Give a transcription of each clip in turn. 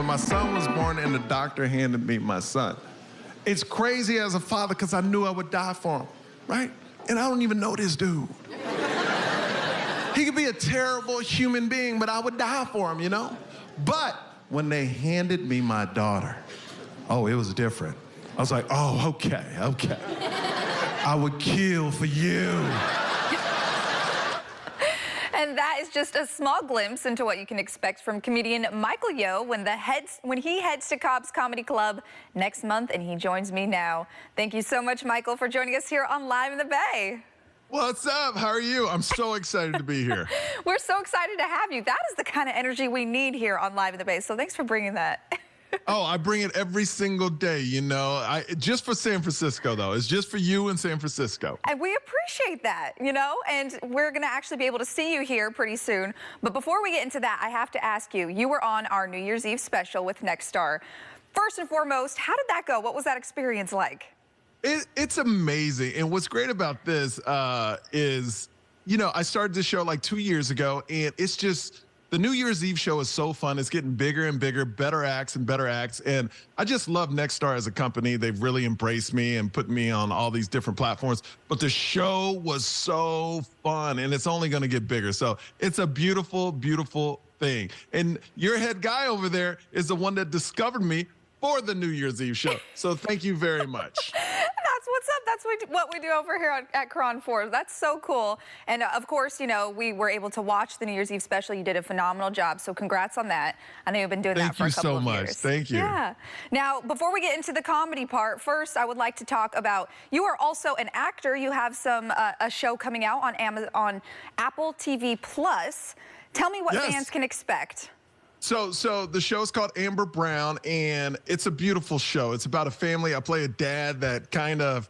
when my son was born and the doctor handed me my son. It's crazy as a father because I knew I would die for him, right? And I don't even know this dude. He could be a terrible human being, but I would die for him, you know? But when they handed me my daughter, oh, it was different. I was like, oh, okay. I would kill for you. And that is just a small glimpse into what you can expect from comedian Michael Yo when he heads to Cobb's Comedy Club next month, and he joins me now. Thank you so much, Michael, for joining us here on Live in the Bay. What's up? How are you? I'm so excited to be here. We're so excited to have you. That is the kind of energy we need here on Live in the Bay, so thanks for bringing that. Oh, I bring it every single day, you know. Just for San Francisco, though. It's just for you in San Francisco. And we appreciate that, you know, and we're going to actually be able to see you here pretty soon. But before we get into that, I have to ask you, you were on our New Year's Eve special with Nexstar. First and foremost, how did that go? What was that experience like? It's amazing. And what's great about this is, you know, I started this show like 2 years ago, and it's just... The New Year's Eve show is so fun. It's getting bigger and bigger, better acts and better acts. And I just love Nexstar as a company. They've really embraced me and put me on all these different platforms. But the show was so fun, and it's only going to get bigger. So it's a beautiful, beautiful thing. And your head guy over there is the one that discovered me for the New Year's Eve show. So thank you very much. That's what's up. That's what we do over here at Cron 4. That's so cool. And of course, you know, we were able to watch the New Year's Eve special. You did a phenomenal job. So congrats on that. I know you've been doing that for a couple of years. Thank you so much. Thank you. Yeah. Now, before we get into the comedy part, first, I would like to talk about, you are also an actor. You have a show coming out on Apple TV Plus. Tell me what fans can expect. So the show's called Amber Brown, and it's a beautiful show. It's about a family. I play a dad that kind of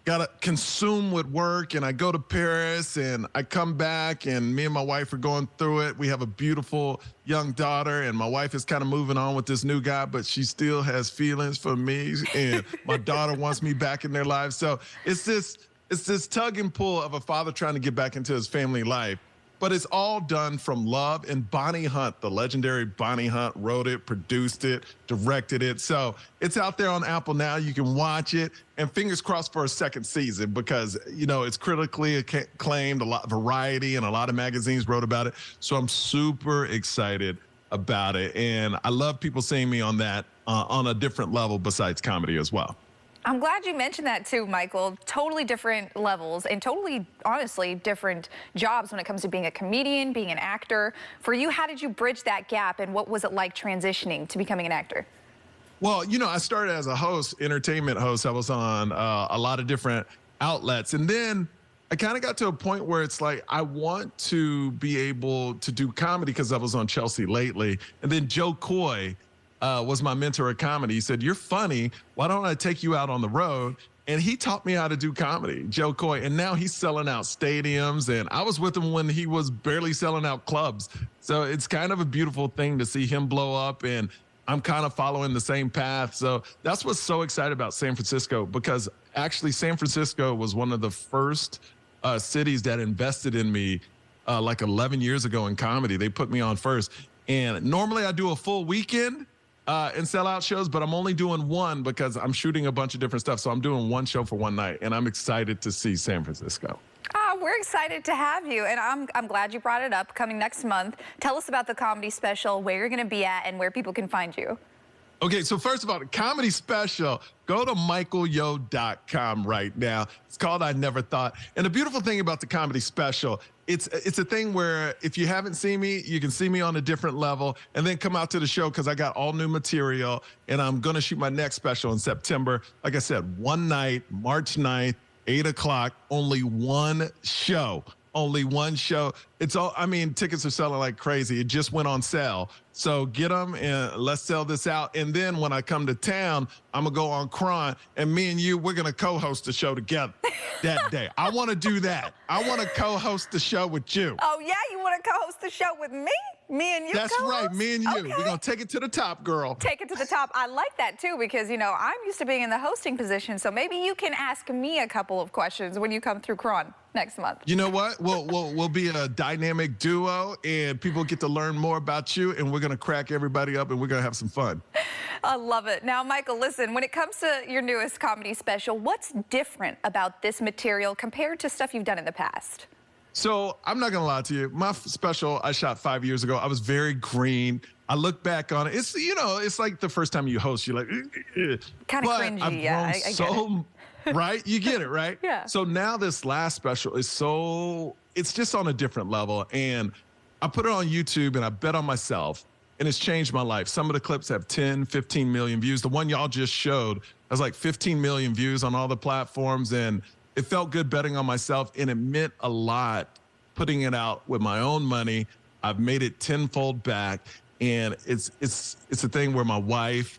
got consumed with work, and I go to Paris, and I come back, and me and my wife are going through it. We have a beautiful young daughter, and my wife is kind of moving on with this new guy, but she still has feelings for me, and my daughter wants me back in their lives. So it's this tug and pull of a father trying to get back into his family life. But it's all done from love, and Bonnie Hunt, the legendary Bonnie Hunt, wrote it, produced it, directed it. So it's out there on Apple now. You can watch it, and fingers crossed for a second season because, you know, it's critically acclaimed. A lot of Variety and a lot of magazines wrote about it. So I'm super excited about it, and I love people seeing me on that on a different level besides comedy as well. I'm glad you mentioned that too, Michael. Totally different levels and totally, honestly, different jobs when it comes to being a comedian, being an actor. For you, how did you bridge that gap, and what was it like transitioning to becoming an actor? Well, you know, I started as a host, entertainment host. I was on a lot of different outlets. And then I kind of got to a point where it's like, I want to be able to do comedy because I was on Chelsea Lately. And then Joe Coy was my mentor at comedy. He said, "You're funny. Why don't I take you out on the road?" And he taught me how to do comedy, Joe Coy. And now he's selling out stadiums. And I was with him when he was barely selling out clubs. So it's kind of a beautiful thing to see him blow up. And I'm kind of following the same path. So that's what's so exciting about San Francisco, because actually San Francisco was one of the first cities that invested in me like 11 years ago in comedy. They put me on first. And normally I do a full weekend and sell out shows, but I'm only doing one because I'm shooting a bunch of different stuff. So I'm doing one show for one night, and I'm excited to see San Francisco. We're excited to have you, and I'm glad you brought it up. Coming next month, tell us about the comedy special, where you're going to be at, and where people can find you. Okay, so first of all, the comedy special, go to michaelyo.com right now. It's called I Never Thought. And the beautiful thing about the comedy special, it's a thing where if you haven't seen me, you can see me on a different level and then come out to the show because I got all new material, and I'm going to shoot my next special in September. Like I said, one night, March 9th, 8 o'clock, only one show. Only one show. It's all, I mean, tickets are selling like crazy. It just went on sale. So get them and let's sell this out. And then when I come to town, I'm going to go on Cron, and me and you, we're going to co-host the show together that day. I want to do that. I want to co-host the show with you. Oh, yeah? You want to co-host the show with me? Me and you That's co-host? right, me and you. Okay. We're going to take it to the top, girl. Take it to the top. I like that, too, because, you know, I'm used to being in the hosting position, so maybe you can ask me a couple of questions when you come through Cron next month. You know what? We'll be a dynamic duo, and people get to learn more about you, and we're going to crack everybody up and we're going to have some fun. I love it. Now, Michael, listen, when it comes to your newest comedy special, what's different about this material compared to stuff you've done in the past? So I'm not going to lie to you. My special I shot 5 years ago. I was very green. I look back on it. It's, you know, it's like the first time you host, you're like, kind of cringy. I've Yeah, I get it. Right? You get it, right? Yeah. So now this last special is it's just on a different level. And I put it on YouTube and I bet on myself. And it's changed my life. Some of the clips have 10, 15 million views. The one y'all just showed has like 15 million views on all the platforms. And it felt good betting on myself. And it meant a lot putting it out with my own money. I've made it tenfold back. And it's a thing where my wife,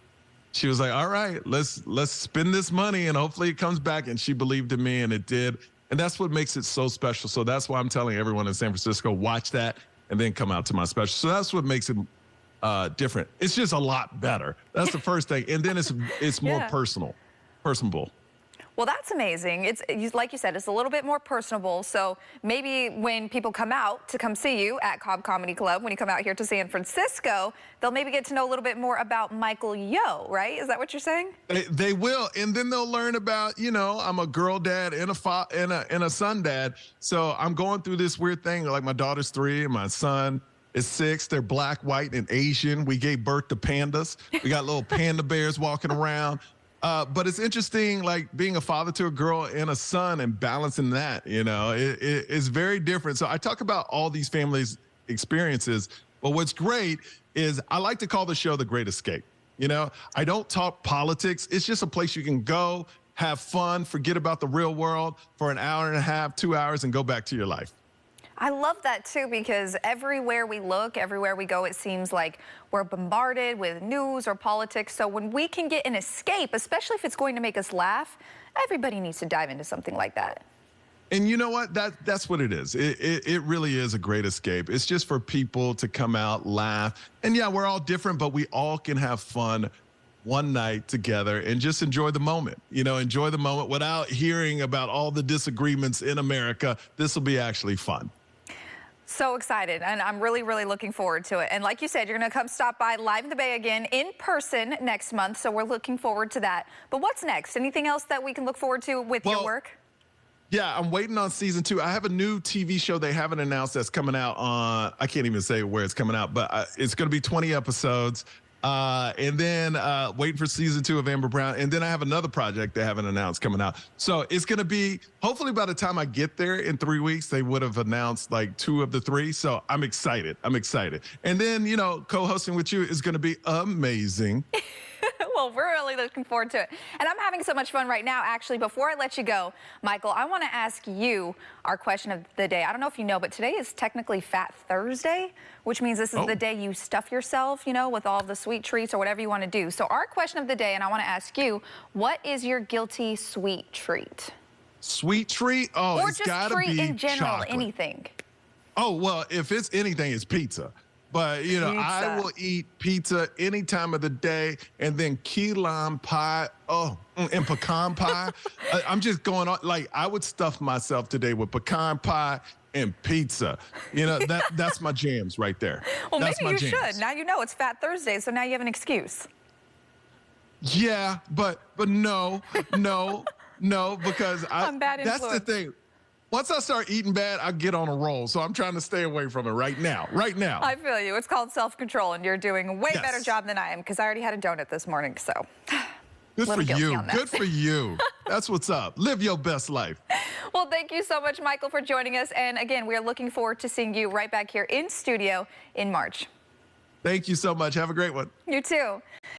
she was like, all right, let's spend this money and hopefully it comes back. And she believed in me and it did. And that's what makes it so special. So that's why I'm telling everyone in San Francisco, watch that and then come out to my special. So that's what makes it different. It's just a lot better. That's the first thing. And then it's more personable. Well, that's amazing. It's like you said, it's a little bit more personable. So maybe when people come out to come see you at Cobb Comedy Club, when you come out here to San Francisco, they'll maybe get to know a little bit more about Michael Yo, right? Is that what you're saying? They will. And then they'll learn about, you know, I'm a girl dad and a son dad. So I'm going through this weird thing. Like my daughter's 3 and my son is 6. They're black, white, and Asian. We gave birth to pandas. We got little panda bears walking around. But it's interesting, like being a father to a girl and a son and balancing that, you know, it's very different. So I talk about all these families' experiences. But what's great is I like to call the show The Great Escape. You know, I don't talk politics. It's just a place you can go, have fun, forget about the real world for an hour and a half, 2 hours, and go back to your life. I love that too, because everywhere we look, everywhere we go, it seems like we're bombarded with news or politics. So when we can get an escape, especially if it's going to make us laugh, everybody needs to dive into something like that. And you know what? That's what it is. It really is a great escape. It's just for people to come out, laugh. And yeah, we're all different, but we all can have fun one night together and just enjoy the moment. You know, enjoy the moment without hearing about all the disagreements in America. This will be actually fun. So excited, and I'm really, really looking forward to it. And like you said, you're going to come stop by Live in the Bay again in person next month, so we're looking forward to that. But what's next? Anything else that we can look forward to with your work? Yeah, I'm waiting on season 2. I have a new TV show they haven't announced that's coming out on, I can't even say where it's coming out, but it's going to be 20 episodes. And then waiting for season 2 of Amber Brown. And then I have another project they haven't announced coming out. So it's going to be, hopefully by the time I get there in 3 weeks, they would have announced like 2 of the 3. So I'm excited. I'm excited. And then, you know, co-hosting with you is going to be amazing. Well, we're really looking forward to it. And I'm having so much fun right now, actually. Before I let you go, Michael, I want to ask you our question of the day. I don't know if you know, but today is technically Fat Thursday, which means this is the day you stuff yourself, you know, with all the sweet treats or whatever you want to do. So our question of the day, and I want to ask you, what is your guilty sweet treat? Sweet treat? Oh, or it's got to be treat in general, chocolate. anything. Oh, well, if it's anything, it's pizza. But, you know, I will eat pizza any time of the day, and then key lime pie, and pecan pie. I'm just going on, like, I would stuff myself today with pecan pie and pizza. You know, that's my jams right there. Well, that's maybe you should. Now you know it's Fat Thursday, so now you have an excuse. Yeah, but no, because I'm bad influence. That's the thing. Once I start eating bad, I get on a roll. So I'm trying to stay away from it right now. I feel you. It's called self-control, and you're doing a way better job than I am, because I already had a donut this morning, so. Good for you. Good for you. That's what's up. Live your best life. Well, thank you so much, Michael, for joining us. And again, we are looking forward to seeing you right back here in studio in March. Thank you so much. Have a great one. You too.